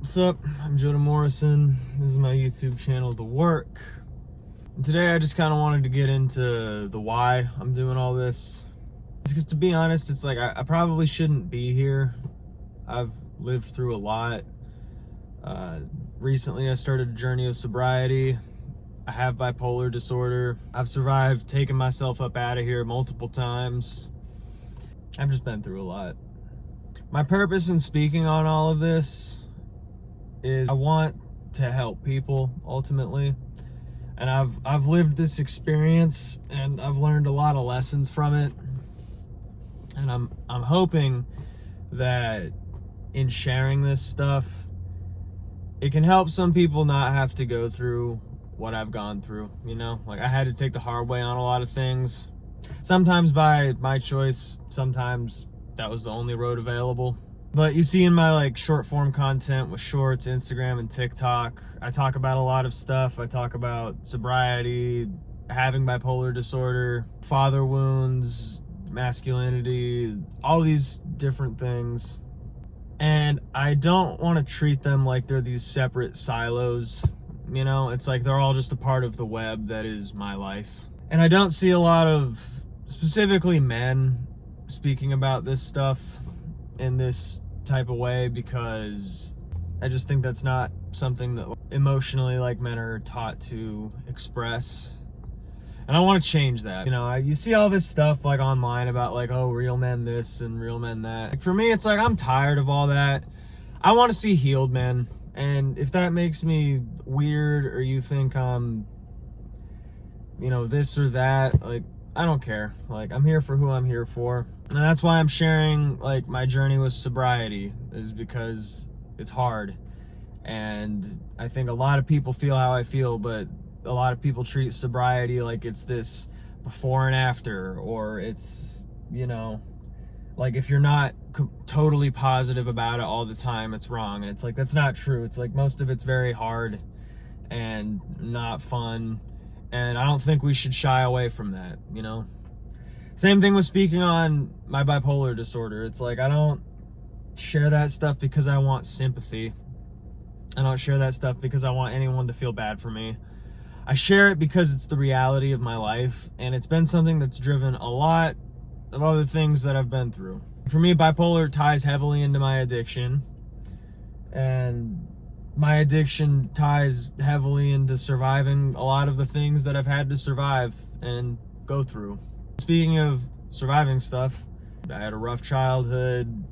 What's up? I'm Joe Morrison. This is my YouTube channel, The Work. And today I just kind of wanted to get into the why I'm doing all this. Because to be honest, it's like I probably shouldn't be here. I've lived through a lot. Recently I started a journey of sobriety. I have bipolar disorder. I've survived taking myself up out of here multiple times. I've just been through a lot. My purpose in speaking on all of this is I want to help people ultimately, and I've lived this experience and I've learned a lot of lessons from it, and I'm hoping that in sharing this stuff it can help some people not have to go through what I've gone through. You know, like I had to take the hard way on a lot of things, sometimes by my choice, sometimes that was the only road available. But you see in my short form content with shorts, Instagram and TikTok, I talk about a lot of stuff. I talk about sobriety, having bipolar disorder, father wounds, masculinity, all these different things. And I don't want to treat them like they're these separate silos. You know, it's like they're all just a part of the web that is my life. And I don't see a lot of, specifically men, speaking about this stuff in this type of way, because I just think that's not something that emotionally men are taught to express. And I want to change that. You know, you see all this stuff online about oh, real men this and real men that. For me, it's I'm tired of all that. I want to see healed men. And if that makes me weird, or you think I'm this or that, I don't care. I'm here for who I'm here for. And that's why I'm sharing my journey with sobriety, is because it's hard. And I think a lot of people feel how I feel, but a lot of people treat sobriety like it's this before and after, or it's, if you're not totally positive about it all the time, it's wrong. And it's that's not true. It's most of it's very hard and not fun. And I don't think we should shy away from that, Same thing with speaking on my bipolar disorder. It's I don't share that stuff because I want sympathy. I don't share that stuff because I want anyone to feel bad for me. I share it because it's the reality of my life, and it's been something that's driven a lot of other things that I've been through. For me, bipolar ties heavily into my addiction, and my addiction ties heavily into surviving a lot of the things that I've had to survive and go through. Speaking of surviving stuff, I had a rough childhood.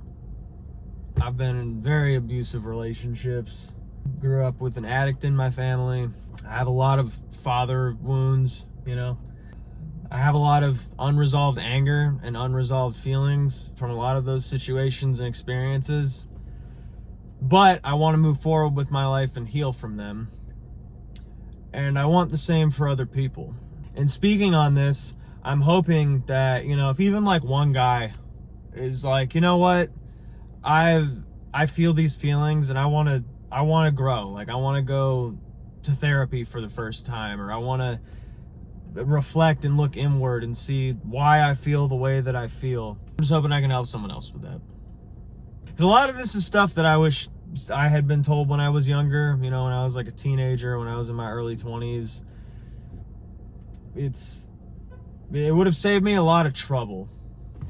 I've been in very abusive relationships. Grew up with an addict in my family. I have a lot of father wounds, I have a lot of unresolved anger and unresolved feelings from a lot of those situations and experiences. But I want to move forward with my life and heal from them. And I want the same for other people. And speaking on this, I'm hoping that, if even one guy is you know what, I feel these feelings and I want to grow. I want to go to therapy for the first time, or I want to reflect and look inward and see why I feel the way that I feel. I'm just hoping I can help someone else with that. Because a lot of this is stuff that I wish I had been told when I was younger, when I was a teenager, when I was in my early 20s. It would have saved me a lot of trouble.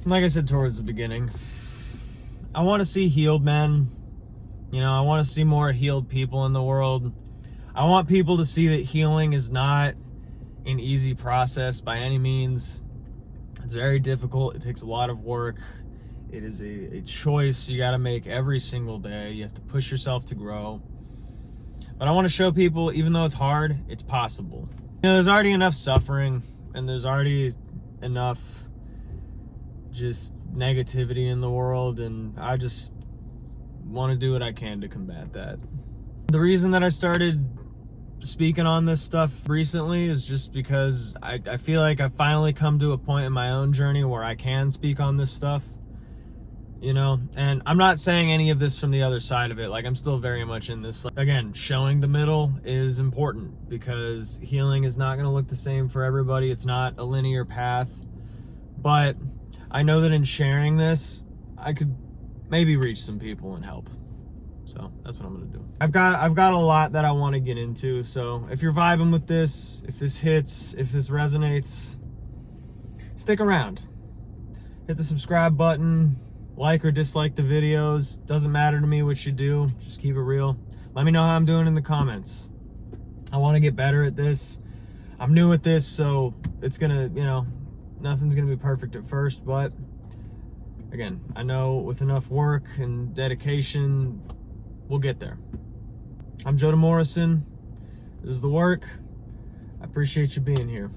Like I said towards the beginning, I want to see healed men. I want to see more healed people in the world. I want people to see that healing is not an easy process by any means. It's very difficult. It takes a lot of work. It is a choice you got to make every single day. You have to push yourself to grow. But I want to show people, even though it's hard, it's possible. There's already enough suffering, and there's already enough just negativity in the world, and I just want to do what I can to combat that. The reason that I started speaking on this stuff recently is just because I feel like I've finally come to a point in my own journey where I can speak on this stuff. And I'm not saying any of this from the other side of it. I'm still very much in this. Again, showing the middle is important, because healing is not going to look the same for everybody. It's not a linear path. But I know that in sharing this, I could maybe reach some people and help. So that's what I'm gonna do. I've got a lot that I want to get into. So if you're vibing with this, if this hits, if this resonates, stick around. Hit the subscribe button, like or dislike the videos. Doesn't matter to me what you do. Just keep it real. Let me know how I'm doing in the comments. I want to get better at this. I'm new at this, so it's gonna, nothing's gonna be perfect at first, but again, I know with enough work and dedication, we'll get there. I'm Joe Morrison. This is The Work. I appreciate you being here.